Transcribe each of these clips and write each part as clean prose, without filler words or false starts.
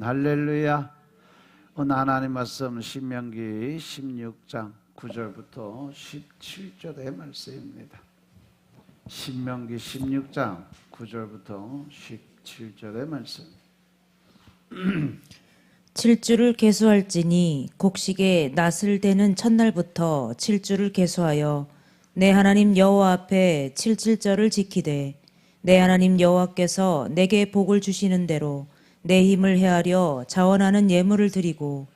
아멘. 할렐루야. 오늘 하나님 말씀 신명기 16장 9절부터 17절의 말씀입니다. 신명기 16장 9절부터 17절의 말씀. 7주를 계수할지니 곡식에 낫을 대는 첫날부터 7주를 계수하여 내 하나님 여호와 앞에 7.7절을 지키되 내 하나님 여호와께서 내게 복을 주시는 대로 내 힘을 헤아려 자원하는 예물을 드리고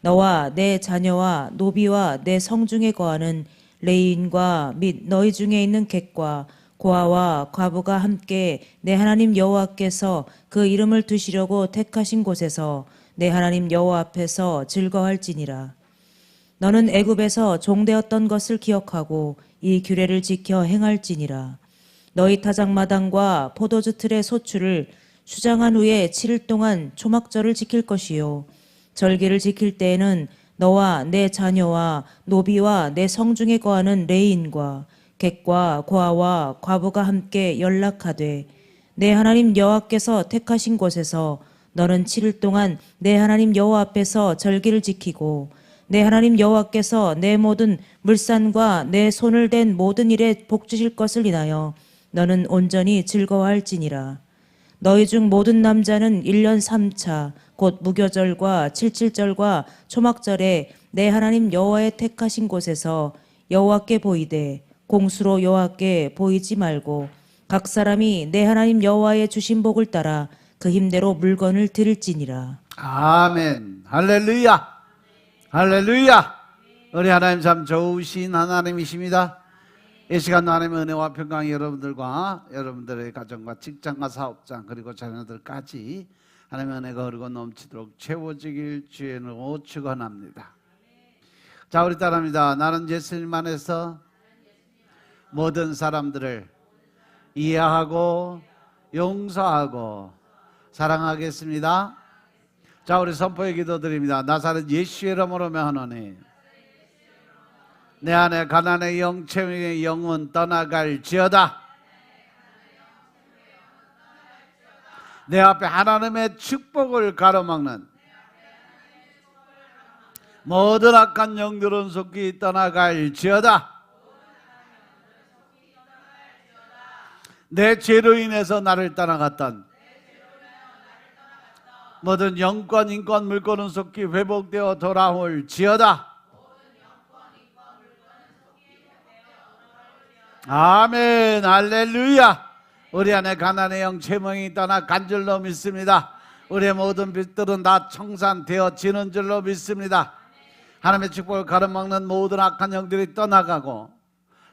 너와 내 자녀와 노비와 내 성중에 거하는 레위인과 및 너희 중에 있는 객과 고아와 과부가 함께 내 하나님 여호와께서 그 이름을 두시려고 택하신 곳에서 내 하나님 여호와 앞에서 즐거워할지니라. 너는 애굽에서 종되었던 것을 기억하고 이 규례를 지켜 행할지니라. 너희 타작마당과 포도주 틀의 소출을 수장한 후에 7일 동안 초막절을 지킬 것이요 절기를 지킬 때에는 너와 내 자녀와 노비와 내 성중에 거하는 레인과 객과 고아와 과부가 함께 연락하되 내 하나님 여호와께서 택하신 곳에서 너는 7일 동안 내 하나님 여호와 앞에서 절기를 지키고 내 하나님 여호와께서 내 모든 물산과 내 손을 댄 모든 일에 복 주실 것을 인하여 너는 온전히 즐거워할지니라. 너희 중 모든 남자는 1년 3차 곧 무교절과 7.7절과 초막절에 내 하나님 여호와의 택하신 곳에서 여호와께 보이되 공수로 여호와께 보이지 말고 각 사람이 내 하나님 여호와의 주신 복을 따라 그 힘대로 물건을 드릴지니라. 아멘. 할렐루야. 할렐루야. 우리 하나님 참 좋으신 하나님이십니다. 이 시간 하나님의 은혜와 평강이 여러분들의 가정과 직장과 사업장 그리고 자녀들까지 하나님의 은혜가 흐르고 넘치도록 채워지길 주의로 축원합니다. 자, 우리 따라합니다. 나는 예수님 안에서 모든 사람들을 이해하고 용서하고 사랑하겠습니다. 자, 우리 선포의 기도 드립니다. 나사렛 예수의 이름으로 명하노니 내 안에 가난의 영, 채무의 영은 떠나갈지어다. 내 앞에 하나님의 축복을 가로막는 모든 악한 영들은 속히 떠나갈지어다. 내 죄로 인해서 나를 떠나갔던 모든 영권, 인권, 물권은 속히 회복되어 돌아올지어다. 아멘. 할렐루야. 우리 안에 가난의 영, 채무이 떠나 간 줄로 믿습니다. 우리의 모든 빚들은 다 청산되어지는 줄로 믿습니다. 하나님의 축복을 가로막는 모든 악한 영들이 떠나가고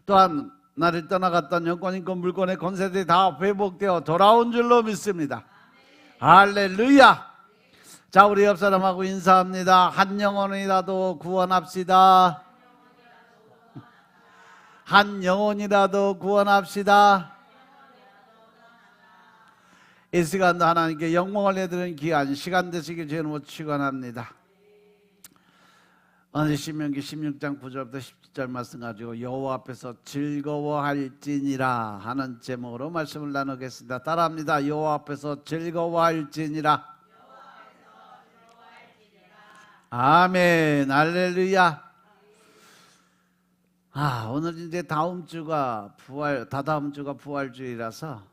또한 나를 떠나갔던 영권, 인권, 물권의 권세들이 다 회복되어 돌아온 줄로 믿습니다. 할렐루야. 자, 우리 옆 사람하고 인사합니다. 한 영혼이라도 구원합시다. 한 영혼이라도 구원합시다. 이 시간도 하나님께 영광을 내드리는 귀한 시간 되시길 주님으로 축원합니다. 오늘 신명기 16장 9절부터 17절 말씀 가지고 여호와 앞에서 즐거워할지니라 하는 제목으로 말씀을 나누겠습니다. 따라합니다. 여호와 앞에서 즐거워할지니라. 아멘. 할렐루야. 오늘 이제 다다음 주가 부활주일이라서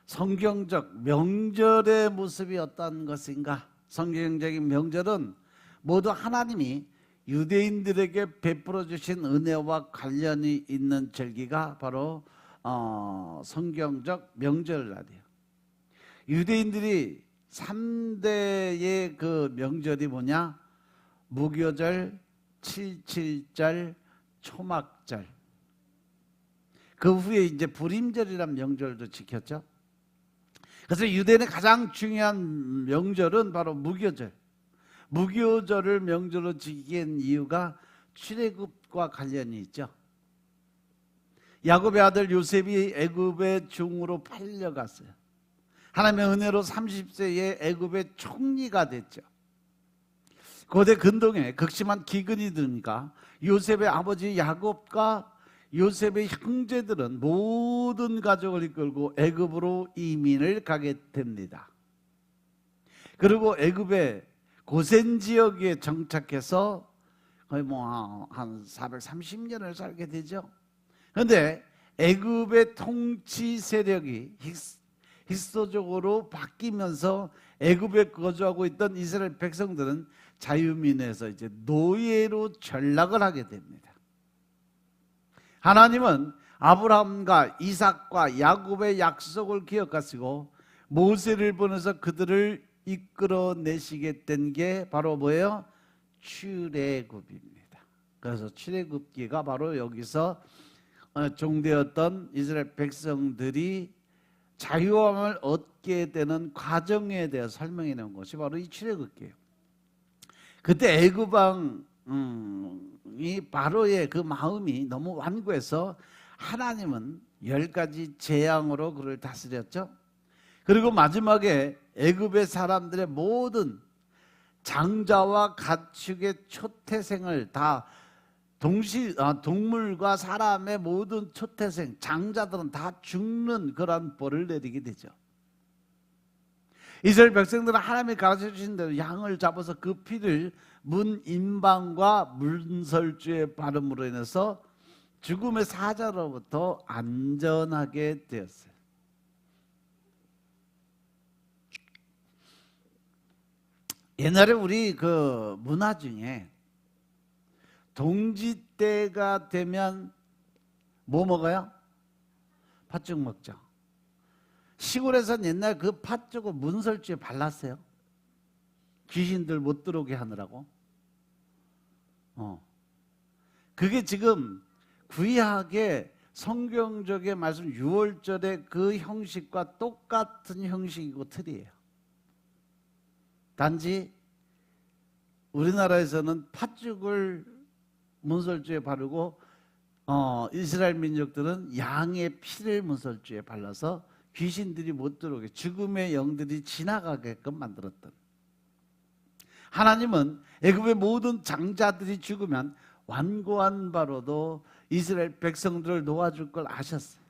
성경적 명절의 모습이 어떤 것인가? 성경적인 명절은 모두 하나님이 유대인들에게 베풀어 주신 은혜와 관련이 있는 절기가 바로 성경적 명절날이에요. 유대인들이 3대의 그 명절이 뭐냐? 무교절, 7.7절, 초막절. 그 후에 이제 불임절이라는 명절도 지켰죠. 그래서 유대인의 가장 중요한 명절은 바로 무교절. 무교절을 명절로 지킨 이유가 출애굽과 관련이 있죠. 야곱의 아들 요셉이 애굽의 종으로 팔려갔어요. 하나님의 은혜로 30세에 애굽의 총리가 됐죠. 고대 근동에 극심한 기근이 드니까 요셉의 아버지 야곱과 요셉의 형제들은 모든 가족을 이끌고 애굽으로 이민을 가게 됩니다. 그리고 애굽의 고센 지역에 정착해서 거의 뭐 한 430년을 살게 되죠. 그런데 애굽의 통치 세력이 힐스토적으로 바뀌면서 애굽에 거주하고 있던 이스라엘 백성들은 자유민에서 이제 노예로 전락을 하게 됩니다. 하나님은 아브라함과 이삭과 야곱의 약속을 기억하시고 모세를 보내서 그들을 이끌어내시게 된 게 바로 뭐예요? 출애굽입니다. 그래서 출애굽기가 바로 여기서 종되었던 이스라엘 백성들이 자유함을 얻게 되는 과정에 대해 설명해 놓은 것이 바로 이 출애굽기예요. 그때 애굽 왕이 바로의 그 마음이 너무 완고해서 하나님은 10가지 재앙으로 그를 다스렸죠. 그리고 마지막에 애굽의 사람들의 모든 장자와 가축의 초태생을 다 동물과 사람의 모든 초태생, 장자들은 다 죽는 그런 벌을 내리게 되죠. 이스라엘 백성들은 하나님이 가르쳐 주신 대로 양을 잡아서 그 피를 문 임방과 문설주에 바름으로 인해서 죽음의 사자로부터 안전하게 되었어요. 옛날에 우리 그 문화 중에 동지 때가 되면 뭐 먹어요? 팥죽 먹죠. 시골에서는 옛날 그 팥죽을 문설주에 발랐어요. 귀신들 못 들어오게 하느라고. 그게 지금 구약의 성경적의 말씀 6월절의 그 형식과 똑같은 형식이고 틀이에요. 단지 우리나라에서는 팥죽을 문설주에 바르고 이스라엘 민족들은 양의 피를 문설주에 발라서 귀신들이 못 들어오게, 죽음의 영들이 지나가게끔 만들었던. 하나님은 애굽의 모든 장자들이 죽으면 완고한 바로도 이스라엘 백성들을 놓아줄 걸 아셨어요.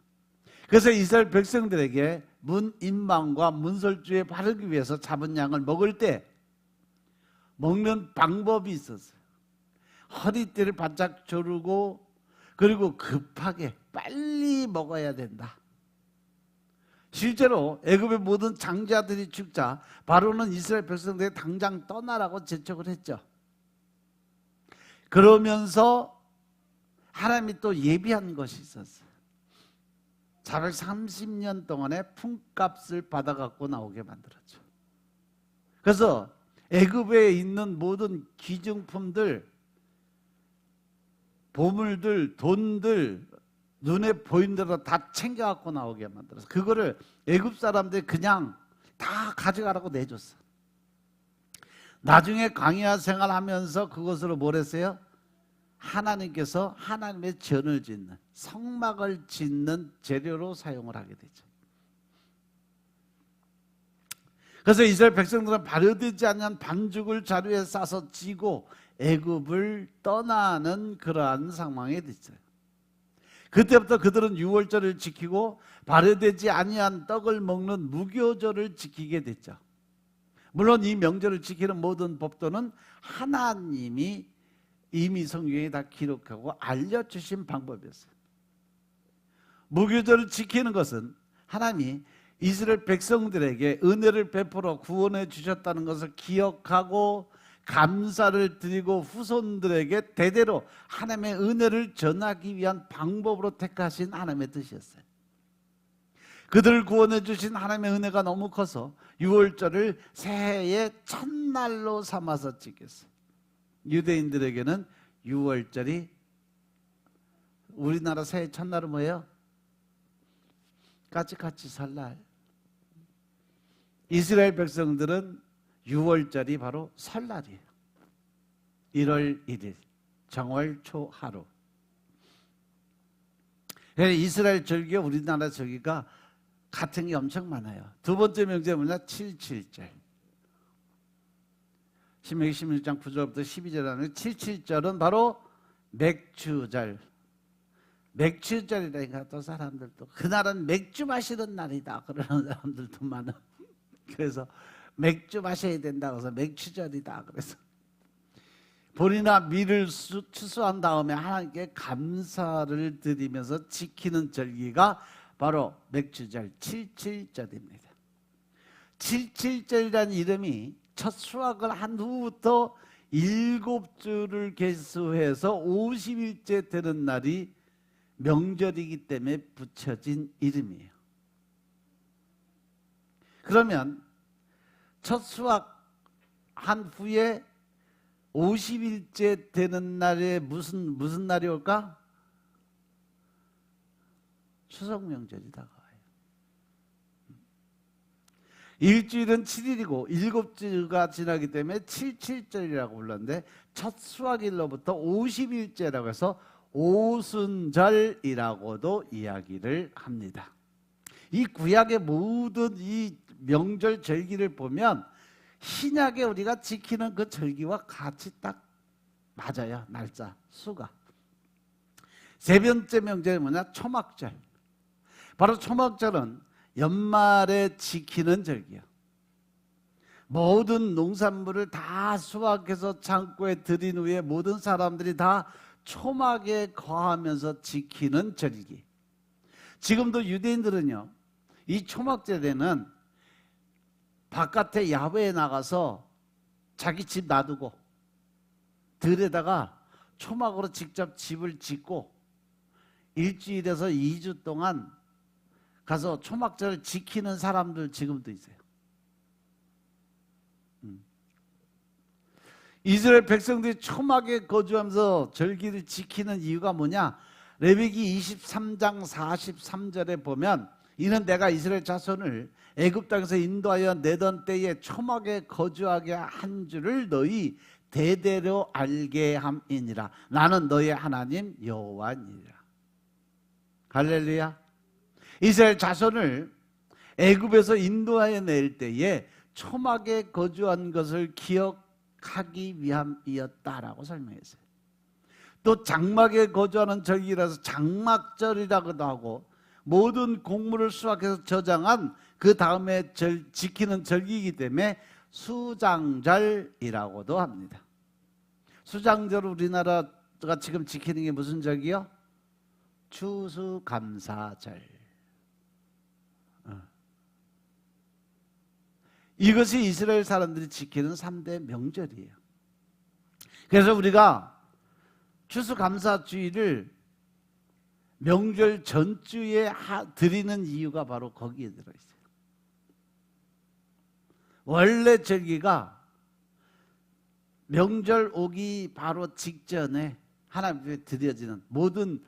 그래서 이스라엘 백성들에게 문 임방과 문설주에 바르기 위해서 잡은 양을 먹을 때 먹는 방법이 있었어요. 허리띠를 바짝 조르고, 그리고 급하게 빨리 먹어야 된다. 실제로 애굽의 모든 장자들이 죽자 바로는 이스라엘 백성들이 당장 떠나라고 재촉을 했죠. 그러면서 하나님이 또 예비한 것이 있었어요. 430년 동안의 품값을 받아갖고 나오게 만들었죠. 그래서 애굽에 있는 모든 기증품들, 보물들, 돈들, 눈에 보이는 대로 다 챙겨갖고 나오게 만들어서 그거를 애굽 사람들이 그냥 다 가져가라고 내줬어. 나중에 광야 생활하면서 그것으로 뭘 했어요? 하나님께서 하나님의 전을 짓는, 성막을 짓는 재료로 사용을 하게 되죠. 그래서 이스라엘 백성들은 발효되지 않은 반죽을 자루에 싸서 지고 애굽을 떠나는 그러한 상황에 됐어요. 그때부터 그들은 유월절을 지키고 발효되지 아니한 떡을 먹는 무교절을 지키게 됐죠. 물론 이 명절을 지키는 모든 법도는 하나님이 이미 성경에 다 기록하고 알려주신 방법이었어요. 무교절을 지키는 것은 하나님이 이스라엘 백성들에게 은혜를 베풀어 구원해 주셨다는 것을 기억하고 감사를 드리고 후손들에게 대대로 하나님의 은혜를 전하기 위한 방법으로 택하신 하나님의 뜻이었어요. 그들을 구원해 주신 하나님의 은혜가 너무 커서 유월절을 새해의 첫날로 삼아서 지켰어요. 유대인들에게는 유월절이, 우리나라 새해 첫날은 뭐예요? 까치까치 설날. 이스라엘 백성들은 유월절이 바로 설날이에요. 1월 1일 정월 초 하루. 이스라엘 절기와 우리나라 절기가 같은 게 엄청 많아요. 두 번째 명제는 뭐냐? 7.7절. 신명기 16장 9절부터 12절 하는 7.7절은 바로 맥주절. 맥주절이라니까 또 사람들도 그날은 맥주 마시는 날이다 그러는 사람들도 많아. 그래서 맥주 마셔야 된다 그래서 맥주절이다. 그래서 본이나 미를 추수한 다음에 하나님께 감사를 드리면서 지키는 절기가 바로 맥주절 77절입니다. 77절이라는 이름이 첫 수확을 한 후부터 7주를 계수해서 50일째 되는 날이 명절이기 때문에 붙여진 이름이에요. 그러면 첫 수확한 후에 50일째 되는 날에 무슨 날이 올까? 추석 명절이 다가와요. 일주일은 7일이고 7주가 지나기 때문에 77절이라고 불렀는데 첫 수확일로부터 50일째라고 해서 오순절이라고도 이야기를 합니다. 이 구약의 모든 이 명절 절기를 보면 신약에 우리가 지키는 그 절기와 같이 딱 맞아요. 날짜, 수가. 세 번째 명절이 뭐냐? 초막절. 바로 초막절은 연말에 지키는 절기야. 모든 농산물을 다 수확해서 창고에 들인 후에 모든 사람들이 다 초막에 거하면서 지키는 절기. 지금도 유대인들은요, 이 초막절에는 바깥에 야외에 나가서 자기 집 놔두고 들에다가 초막으로 직접 집을 짓고 일주일에서 2주 동안 가서 초막절을 지키는 사람들 지금도 있어요. 이스라엘 백성들이 초막에 거주하면서 절기를 지키는 이유가 뭐냐? 레위기 23장 43절에 보면 이는 내가 이스라엘 자손을 애굽 땅에서 인도하여 내던 때에 초막에 거주하게 한 줄을 너희 대대로 알게 함이니라. 나는 너희 하나님 여호와니라. 할렐루야. 이스라엘 자손을 애굽에서 인도하여 낼 때에 초막에 거주한 것을 기억하기 위함이었다라고 설명했어요. 또 장막에 거주하는 절기라서 장막절이라고도 하고 모든 곡물을 수확해서 저장한 그 다음에 지키는 절기이기 때문에 수장절이라고도 합니다. 수장절 우리나라가 지금 지키는 게 무슨 절기요? 추수감사절. 이것이 이스라엘 사람들이 지키는 3대 명절이에요. 그래서 우리가 추수감사주의를 명절 전주에 드리는 이유가 바로 거기에 들어있어요. 원래 절기가 명절 오기 바로 직전에 하나님께 드려지는 모든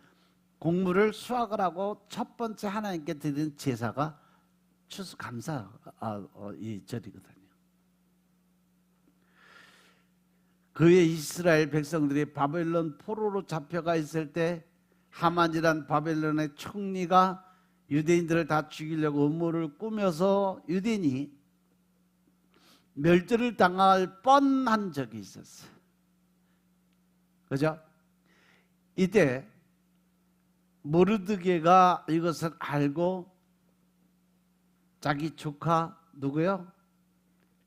곡물을 수확을 하고 첫 번째 하나님께 드리는 제사가 추수감사 이 절이거든요. 그의 이스라엘 백성들이 바벨론 포로로 잡혀가 있을 때 하만이란 바벨론의 총리가 유대인들을 다 죽이려고 음모를 꾸며서 유대인이 멸절을 당할 뻔한 적이 있었어요. 그죠? 이때 모르드게가 이것을 알고 자기 조카 누구요?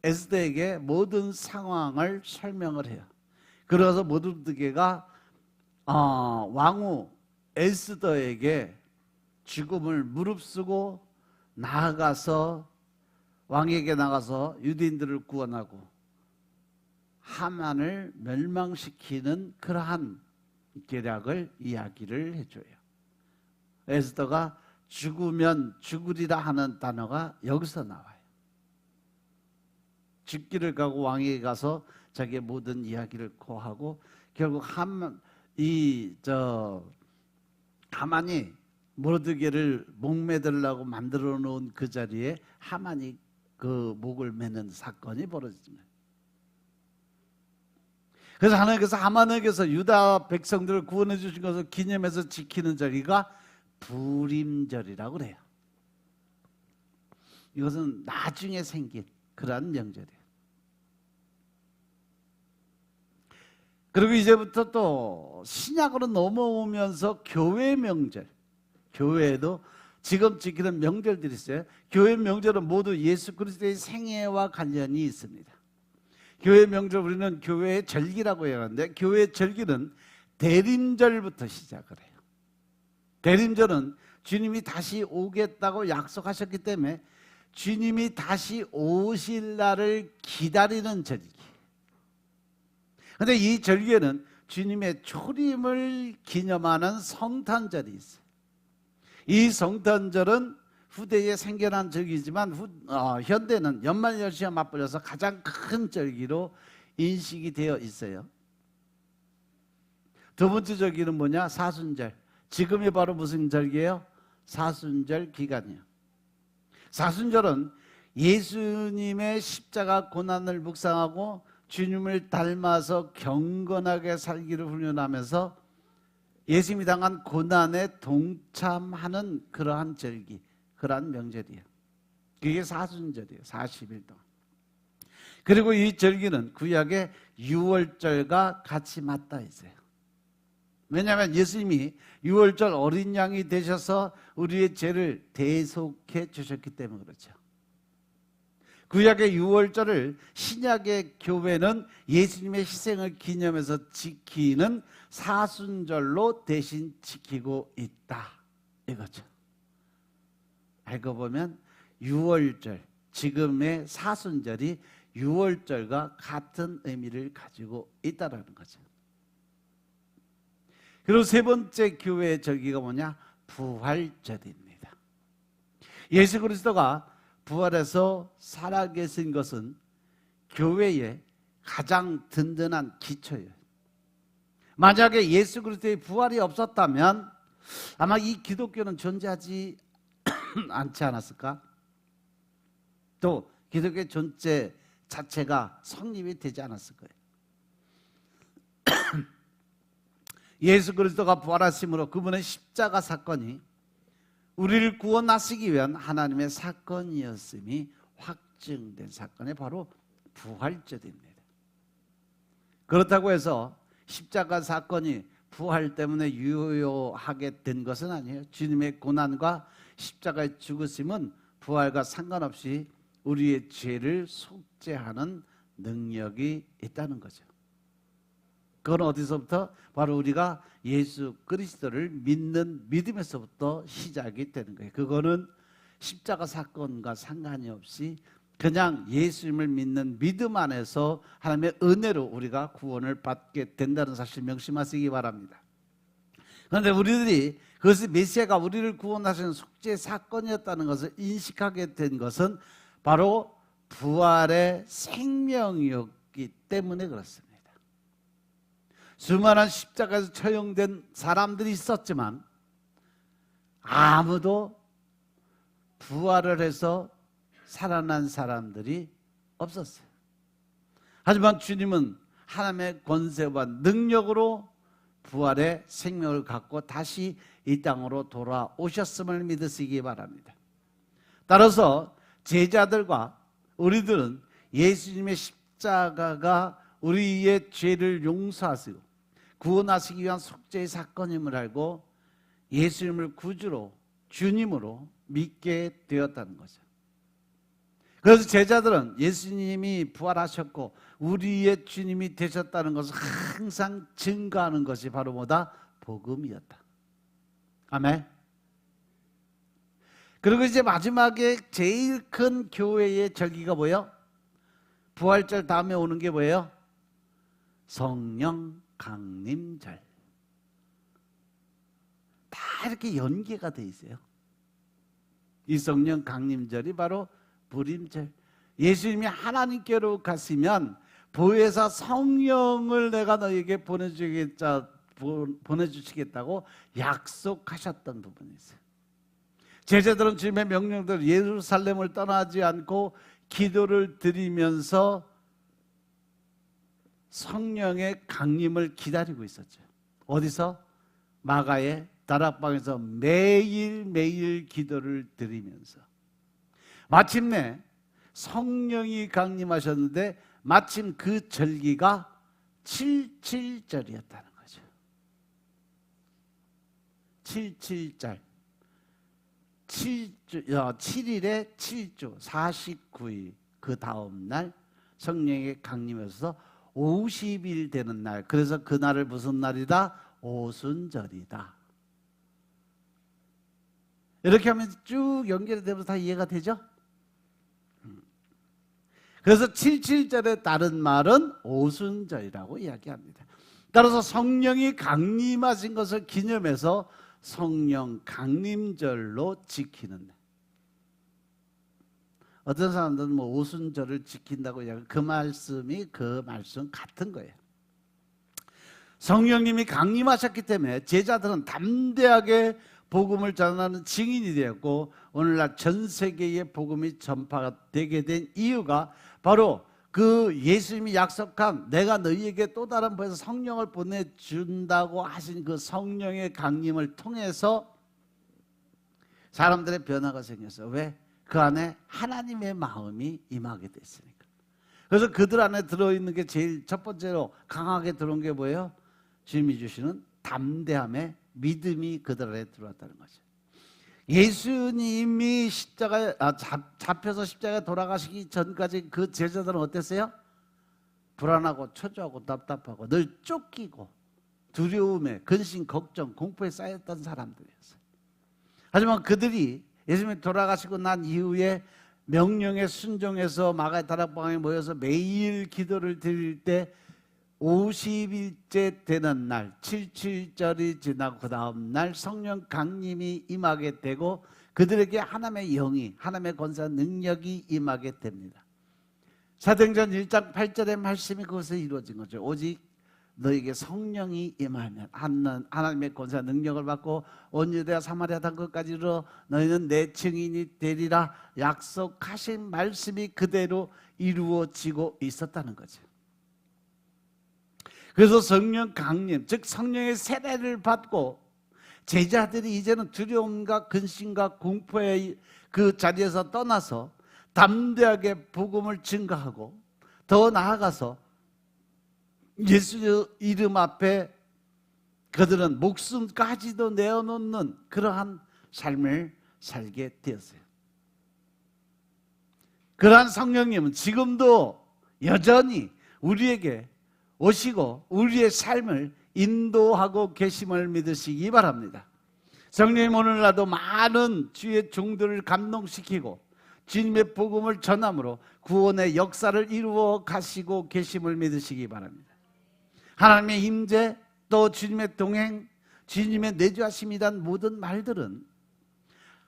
에스더에게 모든 상황을 설명을 해요. 그래서 모르드게가 왕후 에스더에게 죽음을 무릅쓰고 나아가서 왕에게 나가서 유대인들을 구원하고 하만을 멸망시키는 그러한 계략을 이야기를 해줘요. 에스더가 죽으면 죽으리라 하는 단어가 여기서 나와요. 죽기를 가고 왕에게 가서 자기의 모든 이야기를 고하고 결국 하만이 모르드게를 목매들라고 만들어 놓은 그 자리에 하만이 그 목을 매는 사건이 벌어집니다. 그래서 하나님께서 하만에게서 유다 백성들을 구원해 주신 것을 기념해서 지키는 절기가 부림절이라고 그래요. 이것은 나중에 생긴 그러한 명절이에요. 그리고 이제부터 또 신약으로 넘어오면서 교회 명절, 교회에도 지금 지키는 명절들이 있어요. 교회 명절은 모두 예수 그리스도의 생애와 관련이 있습니다. 교회 명절, 우리는 교회의 절기라고 얘기하는데, 교회의 절기는 대림절부터 시작을 해요. 대림절은 주님이 다시 오겠다고 약속하셨기 때문에 주님이 다시 오실 날을 기다리는 절기. 그런데 이 절기에는 주님의 초림을 기념하는 성탄절이 있어요. 이 성탄절은 후대에 생겨난 절기지만 현대는 연말연시와 맞벌려서 가장 큰 절기로 인식이 되어 있어요. 두 번째 절기는 뭐냐? 사순절. 지금이 바로 무슨 절기예요? 사순절 기간이에요. 사순절은 예수님의 십자가 고난을 묵상하고 주님을 닮아서 경건하게 살기를 훈련하면서 예수님이 당한 고난에 동참하는 그러한 절기, 그러한 명절이에요. 그게 사순절이에요. 40일 동안. 그리고 이 절기는 구약의 유월절과 같이 맞닿아 있어요. 왜냐하면 예수님이 유월절 어린 양이 되셔서 우리의 죄를 대속해 주셨기 때문에 그렇죠. 구약의 유월절을 신약의 교회는 예수님의 희생을 기념해서 지키는 사순절로 대신 지키고 있다, 이거죠. 알고 보면 유월절, 지금의 사순절이 유월절과 같은 의미를 가지고 있다는 거죠. 그리고 세 번째 교회의 절기가 뭐냐? 부활절입니다. 예수 그리스도가 부활해서 살아계신 것은 교회의 가장 든든한 기초예요. 만약에 예수 그리스도의 부활이 없었다면 아마 이 기독교는 존재하지 않지 않았을까? 또 기독교의 존재 자체가 성립이 되지 않았을 거예요. 예수 그리스도가 부활하심으로 그분의 십자가 사건이 우리를 구원하시기 위한 하나님의 사건이었음이 확증된 사건이 바로 부활절입니다. 그렇다고 해서 십자가 사건이 부활 때문에 유효하게 된 것은 아니에요. 주님의 고난과 십자가의 죽으심은 부활과 상관없이 우리의 죄를 속죄하는 능력이 있다는 거죠. 그건 어디서부터? 바로 우리가 예수 그리스도를 믿는 믿음에서부터 시작이 되는 거예요. 그거는 십자가 사건과 상관이 없이 그냥 예수님을 믿는 믿음 안에서 하나님의 은혜로 우리가 구원을 받게 된다는 사실 명심하시기 바랍니다. 그런데 우리들이 그것이 메시아가 우리를 구원하시는 속죄 사건이었다는 것을 인식하게 된 것은 바로 부활의 생명이었기 때문에 그렇습니다. 수많은 십자가에서 처형된 사람들이 있었지만 아무도 부활을 해서 살아난 사람들이 없었어요. 하지만 주님은 하나님의 권세와 능력으로 부활의 생명을 갖고 다시 이 땅으로 돌아오셨음을 믿으시기 바랍니다. 따라서 제자들과 우리들은 예수님의 십자가가 우리의 죄를 용서하시고 구원하시기 위한 속죄의 사건임을 알고 예수님을 구주로 주님으로 믿게 되었다는 거죠. 그래서 제자들은 예수님이 부활하셨고 우리의 주님이 되셨다는 것을 항상 증거하는 것이 바로 뭐다? 복음이었다. 아멘. 그리고 이제 마지막에 제일 큰 교회의 절기가 뭐예요? 부활절 다음에 오는 게 뭐예요? 성령 강림절. 다 이렇게 연계가 돼 있어요. 이 성령 강림절이 바로 부림절. 예수님이 하나님께로 가시면 보혜사 성령을 내가 너에게 보내주시겠다고 약속하셨던 부분이 있어요. 제자들은 주님의 명령대로 예루살렘을 떠나지 않고 기도를 드리면서 성령의 강림을 기다리고 있었죠. 어디서? 마가의 다락방에서 매일매일 기도를 드리면서 마침내 성령이 강림하셨는데 마침 그 절기가 77절이었다는 거죠. 77절. 7일에 7주 49일 그 다음 날 성령의 강림에서 50일 되는 날, 그래서 그날을 무슨 날이다? 오순절이다. 이렇게 하면 쭉 연결이 되면서 다 이해가 되죠? 그래서 77절에 따른 말은 오순절이라고 이야기합니다. 따라서 성령이 강림하신 것을 기념해서 성령 강림절로 지키는, 어떤 사람들은 뭐 오순절을 지킨다고 이야기, 그 말씀 같은 거예요. 성령님이 강림하셨기 때문에 제자들은 담대하게 복음을 전하는 증인이 되었고, 오늘날 전 세계에 복음이 전파가 되게 된 이유가 바로 그 예수님이 약속한 내가 너희에게 또 다른 부에서 성령을 보내준다고 하신 그 성령의 강림을 통해서 사람들의 변화가 생겼어요. 왜? 그 안에 하나님의 마음이 임하게 됐으니까. 그래서 그들 안에 들어있는 게 제일 첫 번째로 강하게 들어온 게 뭐예요? 주님이 주시는 담대함의 믿음이 그들 안에 들어왔다는 거죠. 예수님이 잡혀서 십자가에 돌아가시기 전까지 그 제자들은 어땠어요? 불안하고 초조하고 답답하고 늘 쫓기고 두려움에 근심, 걱정, 공포에 쌓였던 사람들이었어요. 하지만 그들이 예수님이 돌아가시고 난 이후에 명령에 순종해서 마가의 다락방에 모여서 매일 기도를 드릴 때 50일째 되는 날 77절이 지나고 그 다음 날 성령 강림이 임하게 되고 그들에게 하나님의 영이, 하나님의 권세와 능력이 임하게 됩니다. 사도행전 1장 8절의 말씀이 그것에 이루어진 거죠. 오직 너에게 성령이 임하면 하나님의 권세와 능력을 받고 온 유대와 사마리아 땅끝까지 이르러 너희는 내 증인이 되리라 약속하신 말씀이 그대로 이루어지고 있었다는 거죠. 그래서 성령 강림, 즉 성령의 세례를 받고 제자들이 이제는 두려움과 근심과 공포의 그 자리에서 떠나서 담대하게 복음을 증거하고 더 나아가서 예수 이름 앞에 그들은 목숨까지도 내어놓는 그러한 삶을 살게 되었어요. 그러한 성령님은 지금도 여전히 우리에게 오시고 우리의 삶을 인도하고 계심을 믿으시기 바랍니다. 성령님 오늘날도 많은 주의 종들을 감동시키고 주님의 복음을 전함으로 구원의 역사를 이루어 가시고 계심을 믿으시기 바랍니다. 하나님의 임재, 또 주님의 동행, 주님의 내주하심이란 모든 말들은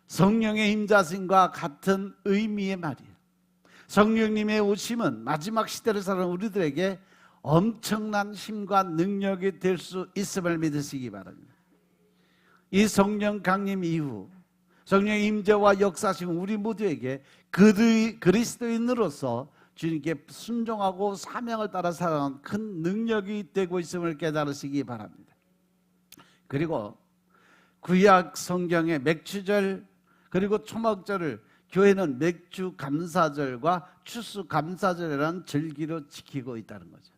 성령의 임자심과 같은 의미의 말이에요. 성령님의 오심은 마지막 시대를 살아가는 우리들에게 엄청난 힘과 능력이 될 수 있음을 믿으시기 바랍니다. 이 성령 강림 이후 성령의 임재와 역사하심 우리 모두에게 그리스도인으로서 주님께 순종하고 사명을 따라 살아가는 큰 능력이 되고 있음을 깨달으시기 바랍니다. 그리고 구약 성경의 맥주절 그리고 초막절을 교회는 맥주 감사절과 추수 감사절이라는 절기로 지키고 있다는 거죠.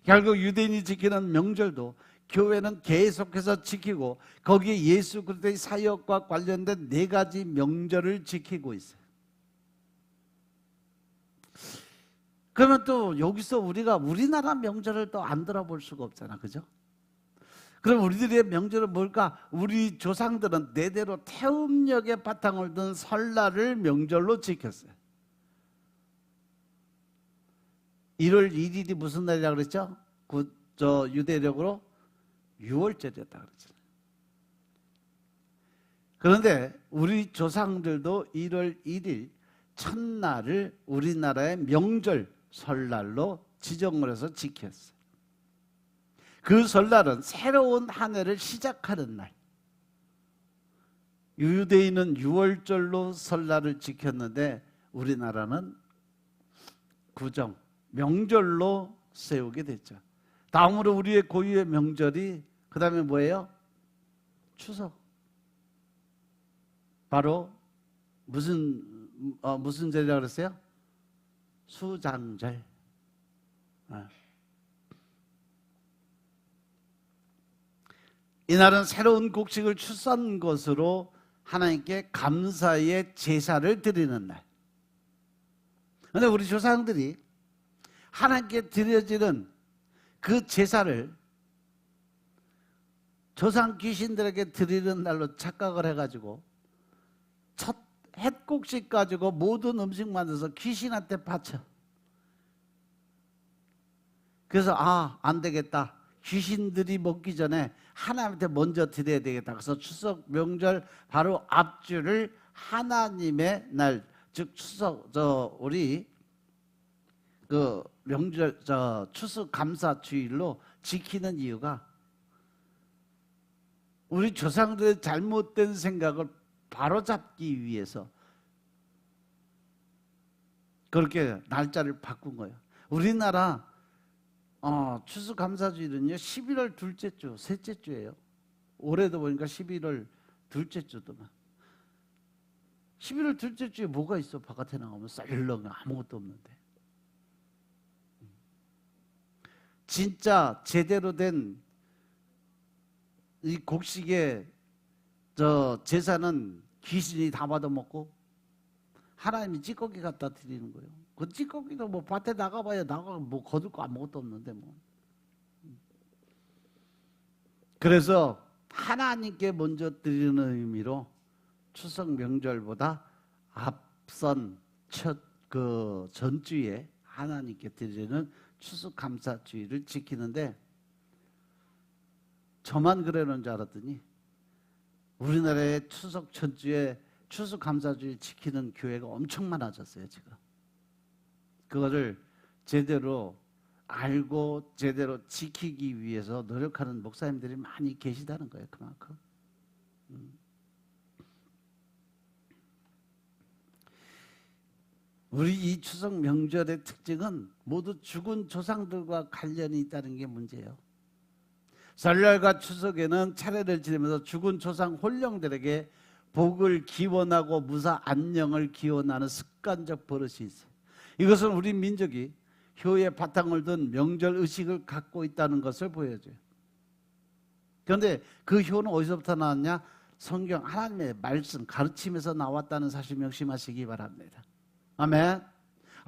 결국 유대인이 지키는 명절도 교회는 계속해서 지키고 거기에 예수 그리스도의 사역과 관련된 4가지 명절을 지키고 있어요. 그러면 또 여기서 우리가 우리나라 명절을 또 안 들어볼 수가 없잖아, 그죠? 그럼 우리들의 명절은 뭘까? 우리 조상들은 대대로 태음력의 바탕을 둔 설날을 명절로 지켰어요. 1월 1일이 무슨 날이라고 그랬죠? 유대력으로 6월절이었다 그랬잖아요. 그런데 우리 조상들도 1월 1일 첫날을 우리나라의 명절 설날로 지정을 해서 지켰어요. 그 설날은 새로운 한 해를 시작하는 날. 유대인은 6월절로 설날을 지켰는데 우리나라는 구정, 명절로 세우게 됐죠. 다음으로 우리의 고유의 명절이 그 다음에 뭐예요? 추석. 바로 무슨 절이라고 그랬어요? 수장절. 이날은 새로운 곡식을 추수한 것으로 하나님께 감사의 제사를 드리는 날. 그런데 우리 조상들이 하나님께 드려지는 그 제사를 조상 귀신들에게 드리는 날로 착각을 해가지고 첫 햇국식 가지고 모든 음식 만들어서 귀신한테 바쳐. 그래서 안 되겠다. 귀신들이 먹기 전에 하나님한테 먼저 드려야 되겠다. 그래서 추석 명절 바로 앞줄을 하나님의 날, 즉 추석 우리 그 명절 추석 감사 주일로 지키는 이유가 우리 조상들의 잘못된 생각을 바로잡기 위해서 그렇게 날짜를 바꾼 거예요. 우리나라 추수감사주일은요 11월 둘째 주, 셋째 주예요. 올해도 보니까 11월 둘째 주더만. 11월 둘째 주에 뭐가 있어? 바깥에 나가면 썰렁 아무것도 없는데. 진짜 제대로 된 이 곡식의 제사는 귀신이 다 받아먹고 하나님이 찌꺼기 갖다 드리는 거예요. 그 찌꺼기도 뭐 밭에 나가봐야 뭐 거둘 거 아무것도 없는데 뭐. 그래서 하나님께 먼저 드리는 의미로 추석 명절보다 앞선 그 전주에 하나님께 드리는 추수감사주의를 지키는데 저만 그러는 줄 알았더니 우리나라의 추석 전주에 추수감사주의 지키는 교회가 엄청 많아졌어요 지금. 그거를 제대로 알고 제대로 지키기 위해서 노력하는 목사님들이 많이 계시다는 거예요. 그만큼. 우리 이 추석 명절의 특징은 모두 죽은 조상들과 관련이 있다는 게 문제예요. 설날과 추석에는 차례를 지내면서 죽은 조상 혼령들에게 복을 기원하고 무사 안녕을 기원하는 습관적 버릇이 있어요. 이것은 우리 민족이 효의 바탕을 둔 명절 의식을 갖고 있다는 것을 보여줘요. 그런데 그 효는 어디서부터 나왔냐? 성경 하나님의 말씀 가르침에서 나왔다는 사실 명심하시기 바랍니다. 아멘.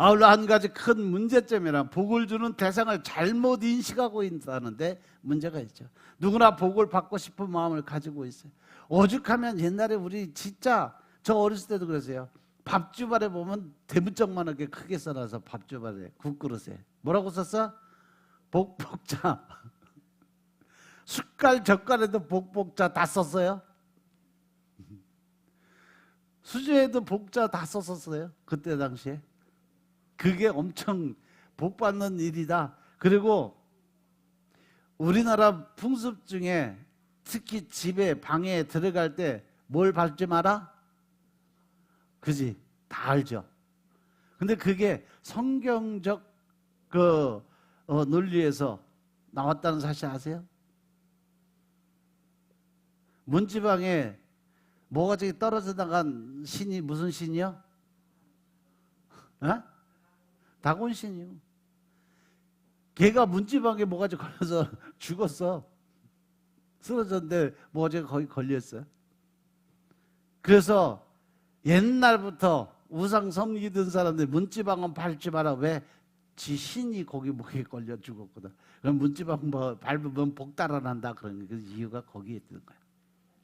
아울러 한 가지 큰 문제점이란 복을 주는 대상을 잘못 인식하고 있다는데 문제가 있죠. 누구나 복을 받고 싶은 마음을 가지고 있어요. 오죽하면 옛날에 우리 진짜 저 어렸을 때도 그랬어요. 밥주발에 보면 대문짝만하게 크게 써놔서 밥주발에 국그릇에 뭐라고 썼어? 복복자. 숟갈 젓갈에도 복복자 다 썼어요. 수저에도 복자 다 썼었어요. 그때 당시에. 그게 엄청 복받는 일이다. 그리고 우리나라 풍습 중에 특히 집에 방에 들어갈 때 뭘 밟지 마라? 그지? 다 알죠. 근데 그게 성경적 논리에서 나왔다는 사실 아세요? 문지방에 모가지 떨어져 나간 신이 무슨 신이요? 다곤신이요. 걔가 문지방에 모가지 걸려서 죽었어. 쓰러졌는데 모가지가 거기 걸렸어요. 그래서 옛날부터 우상 섬기던 사람들 문지방은 밟지 마라. 왜? 지 신이 거기 목에 걸려 죽었거든. 그럼 문지방 밟으면 복 달아난다. 그런 그 이유가 거기에 있는 거야.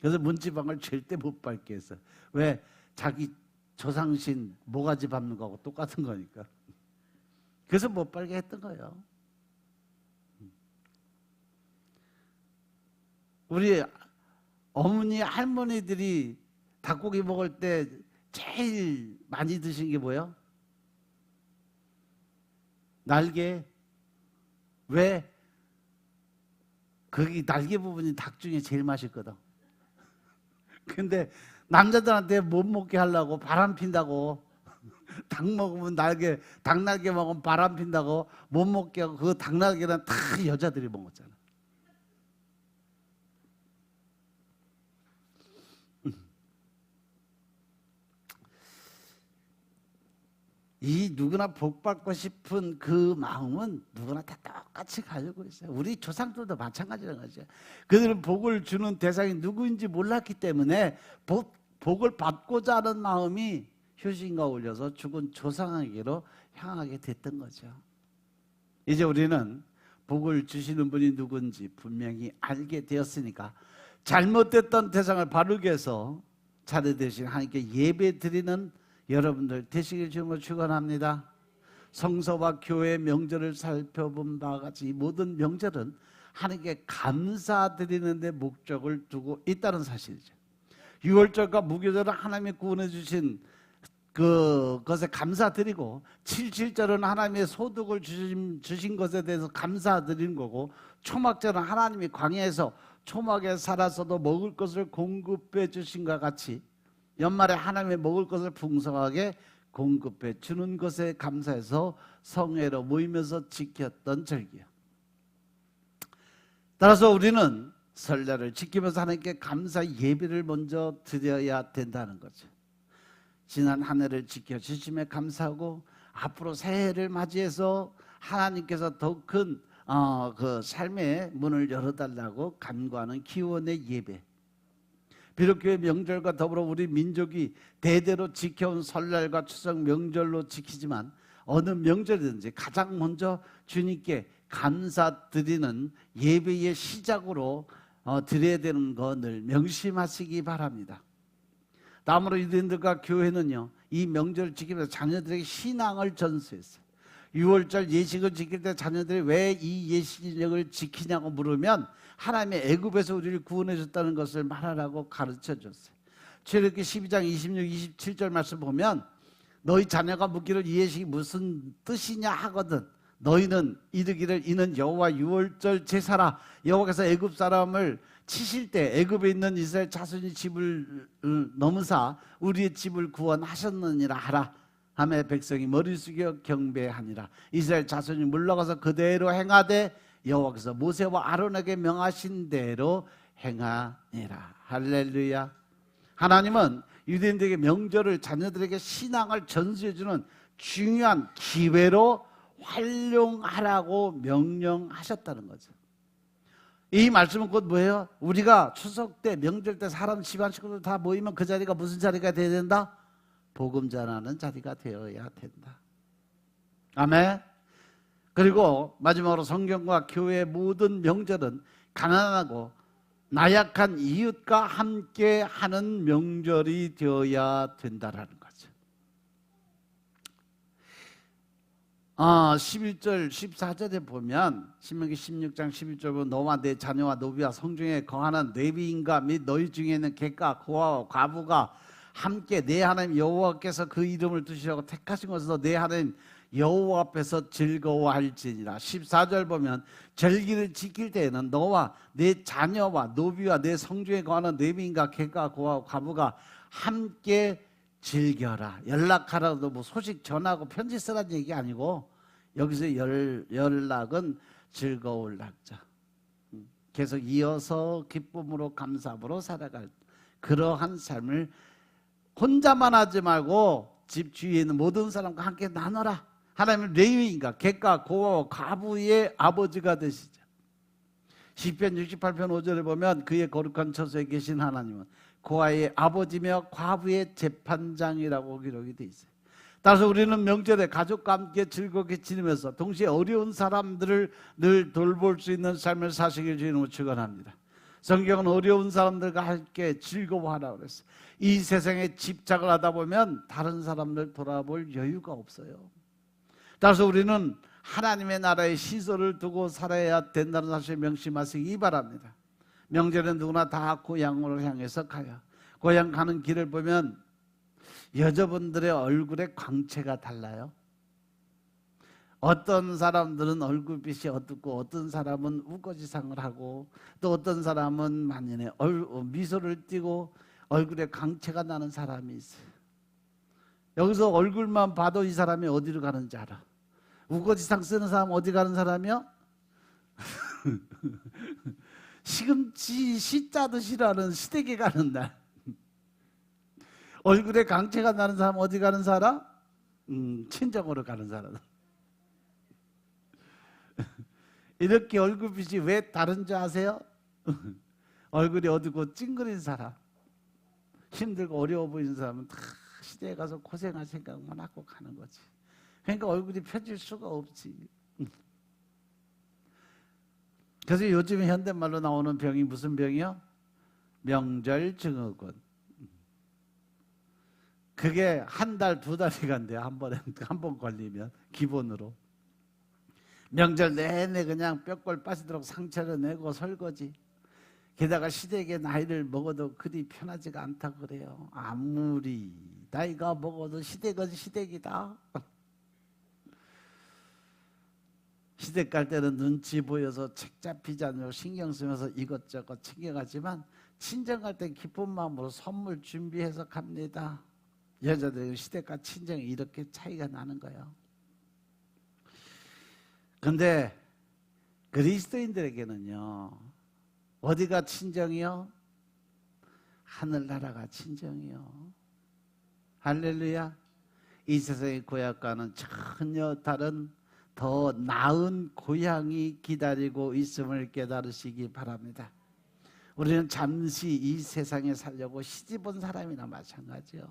그래서 문지방을 절대 못 밟게 했어. 왜? 자기 조상신 모가지 밟는 거하고 똑같은 거니까. 그래서 못 밟게 했던 거예요. 우리 어머니 할머니들이 닭고기 먹을 때 제일 많이 드신 게 뭐예요? 날개. 왜? 거기 날개 부분이 닭 중에 제일 맛있거든. 근데 남자들한테 못 먹게 하려고 바람 핀다고 닭 먹으면 닭 날개 먹으면 바람 핀다고 못 먹게 하고 그 닭 날개는 다 여자들이 먹었잖아. 이 누구나 복 받고 싶은 그 마음은 누구나 다 똑같이 가지고 있어요. 우리 조상들도 마찬가지라는 거죠. 그들은 복을 주는 대상이 누구인지 몰랐기 때문에 복을 받고자 하는 마음이 효신과 올려서 죽은 조상에게로 향하게 됐던 거죠. 이제 우리는 복을 주시는 분이 누군지 분명히 알게 되었으니까 잘못됐던 대상을 바르게 해서 차례 대신 하나님께 예배 드리는 여러분들 되시길 주님으로 축원합니다. 성서와 교회 명절을 살펴본 바와 같이 이 모든 명절은 하나님께 감사드리는 데 목적을 두고 있다는 사실이죠. 유월절과 무교절은 하나님이 구원해 주신 그것에 감사드리고, 칠칠절은 하나님의 소득을 주신 것에 대해서 감사드리는 거고, 초막절은 하나님이 광야에서 초막에 살아서도 먹을 것을 공급해 주신 것과 같이 연말에 하나님의 먹을 것을 풍성하게 공급해 주는 것에 감사해서 성회로 모이면서 지켰던 절기예요. 따라서 우리는 설날을 지키면서 하나님께 감사 예배를 먼저 드려야 된다는 거죠. 지난 한 해를 지켜주심에 감사하고 앞으로 새해를 맞이해서 하나님께서 더 큰 그 삶의 문을 열어달라고 간구하는 기원의 예배. 비록 교회 명절과 더불어 우리 민족이 대대로 지켜온 설날과 추석 명절로 지키지만 어느 명절이든지 가장 먼저 주님께 감사드리는 예배의 시작으로 드려야 되는 거 늘 명심하시기 바랍니다. 다음으로 유대인들과 교회는요, 이 명절을 지키면서 자녀들에게 신앙을 전수했어요. 6월절 예식을 지킬 때 자녀들이 왜 이 예식을 지키냐고 물으면 하나님의 애굽에서 우리를 구원해 줬다는 것을 말하라고 가르쳐 줬어요. 출애굽기 12장 26, 27절 말씀 보면 너희 자녀가 묻기를 이 예식이 무슨 뜻이냐 하거든 너희는 이르기를 이는 여호와 6월절 제사라. 여호와께서 애굽 사람을 치실 때 애굽에 있는 이스라엘 자손이 집을 넘으사 우리의 집을 구원하셨느니라 하라. 하매 백성이 머리 숙여 경배하니라. 이스라엘 자손이 물러가서 그대로 행하되 여호와께서 모세와 아론에게 명하신 대로 행하니라. 할렐루야. 하나님은 유대인들에게 명절을 자녀들에게 신앙을 전수해주는 중요한 기회로 활용하라고 명령하셨다는 거죠. 이 말씀은 곧 뭐예요? 우리가 추석 때 명절 때 사람 집안 식구들 다 모이면 그 자리가 무슨 자리가 되어야 된다? 복음 전하는 자리가 되어야 된다. 아멘. 그리고 마지막으로 성경과 교회의 모든 명절은 가난하고 나약한 이웃과 함께 하는 명절이 되어야 된다라는 거죠. 11절 14절에 보면 신명기 16장 11절 보면 너와 내 자녀와 노비와 성중에 거하는 레위인과 및 너희 중에 있는 객과 고아와 과부가 함께 내 하나님 여호와께서 그 이름을 두시라고 택하신 것에서 내 하나님 여호와 앞에서 즐거워할지니라. 14절 보면 절기를 지킬 때에는 너와 내 자녀와 노비와 내 성중에 거하는 레위인과 객과 고아와 과부가 함께 즐겨라. 연락하라도 뭐 소식 전하고 편지 쓰라는 얘기 아니고 여기서 연락은 즐거울 날짜. 계속 이어서 기쁨으로 감사함으로 살아갈 그러한 삶을 혼자만 하지 말고 집 주위에 있는 모든 사람과 함께 나눠라. 하나님은 레위인과 객과 고아와 과부의 아버지가 되시죠. 시편 68편 5절에 보면 그의 거룩한 처소에 계신 하나님은 고아의 아버지며 과부의 재판장이라고 기록이 되어 있어요. 따라서 우리는 명절에 가족과 함께 즐겁게 지내면서 동시에 어려운 사람들을 늘 돌볼 수 있는 삶을 사시길 주님으로 축원합니다. 성경은 어려운 사람들과 함께 즐거워하라고 그랬어요. 이 세상에 집착을 하다 보면 다른 사람들 돌아볼 여유가 없어요. 따라서 우리는 하나님의 나라의 시설을 두고 살아야 된다는 사실을 명심하시기 바랍니다. 명절에 누구나 다 고향으로 향해서 가요. 고향 가는 길을 보면 여자분들의 얼굴의 광채가 달라요. 어떤 사람들은 얼굴빛이 어둡고 어떤 사람은 우거지상을 하고 또 어떤 사람은 만연에 미소를 띠고 얼굴에 광채가 나는 사람이 있어요. 여기서 얼굴만 봐도 이 사람이 어디로 가는지 알아. 우거지상 쓰는 사람 어디 가는 사람이요? 시금치 씨 짜듯이라는 시댁에 가는 날. 얼굴에 광채가 나는 사람 어디 가는 사람? 친정으로 가는 사람. 이렇게 얼굴빛이 왜 다른지 아세요? 얼굴이 어둡고 찡그린 사람, 힘들고 어려워 보이는 사람은 다 시대에 가서 고생할 생각만 하고 가는 거지. 그러니까 얼굴이 펴질 수가 없지. 그래서 요즘 현대말로 나오는 병이 무슨 병이요? 명절 증후군. 그게 한 달, 두 달이 간대요. 한 번 걸리면 기본으로. 명절 내내 그냥 뼈골 빠지도록 상처를 내고 설거지. 게다가 시댁에 나이를 먹어도 그리 편하지가 않다고 그래요. 아무리 나이가 먹어도 시댁은 시댁이다. 시댁 갈 때는 눈치 보여서 책 잡히지 않으려고 신경 쓰면서 이것저것 챙겨가지만 친정 갈 땐 기쁜 마음으로 선물 준비해서 갑니다. 여자들은 시댁과 친정이 이렇게 차이가 나는 거예요. 근데 그리스도인들에게는요, 어디가 친정이요? 하늘나라가 친정이요. 할렐루야. 이 세상의 고향과는 전혀 다른 더 나은 고향이 기다리고 있음을 깨달으시기 바랍니다. 우리는 잠시 이 세상에 살려고 시집 온 사람이나 마찬가지요.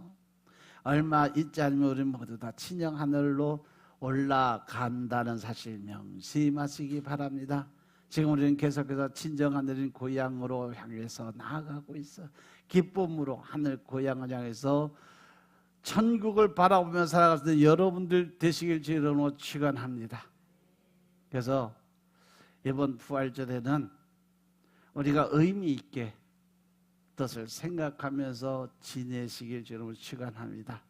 얼마 있지 않으면 우리 모두 다 친정 하늘로 올라간다는 사실 명심하시기 바랍니다. 지금 우리는 계속해서 친정 하늘인 고향으로 향해서 나아가고 있어. 기쁨으로 하늘 고향을 향해서 천국을 바라보며 살아가는 여러분들 되시길 주로 축원합니다. 그래서 이번 부활절에는 우리가 의미 있게 뜻을 생각하면서 지내시길 주로 축원합니다.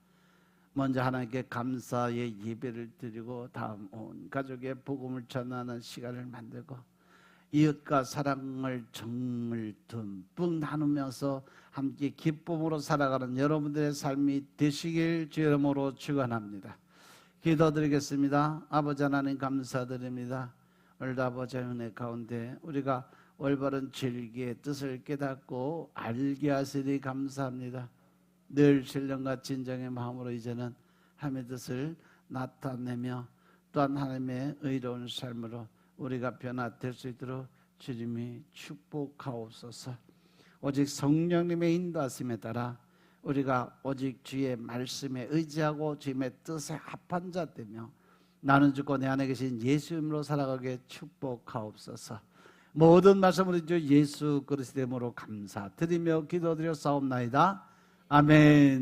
먼저 하나님께 감사의 예배를 드리고 다음 온 가족의 복음을 전하는 시간을 만들고 이웃과 사랑을 정을 듬뿍 나누면서 함께 기쁨으로 살아가는 여러분들의 삶이 되시길 주 이름으로 축원합니다. 기도드리겠습니다. 아버지 하나님 감사드립니다. 오늘도 아버지 은혜 가운데 우리가 올바른 진리의 뜻을 깨닫고 알게 하시니 감사합니다. 늘 신령과 진정의 마음으로 이제는 하나님의 뜻을 나타내며 또한 하나님의 의로운 삶으로 우리가 변화될 수 있도록 주님이 축복하옵소서. 오직 성령님의 인도하심에 따라 우리가 오직 주의 말씀에 의지하고 주님의 뜻에 합한 자 되며 나는 죽고 내 안에 계신 예수 이름으로 살아가게 축복하옵소서. 모든 말씀을 주 예수 그리스도 이름으로 감사드리며 기도드려 싸움나이다. 아멘.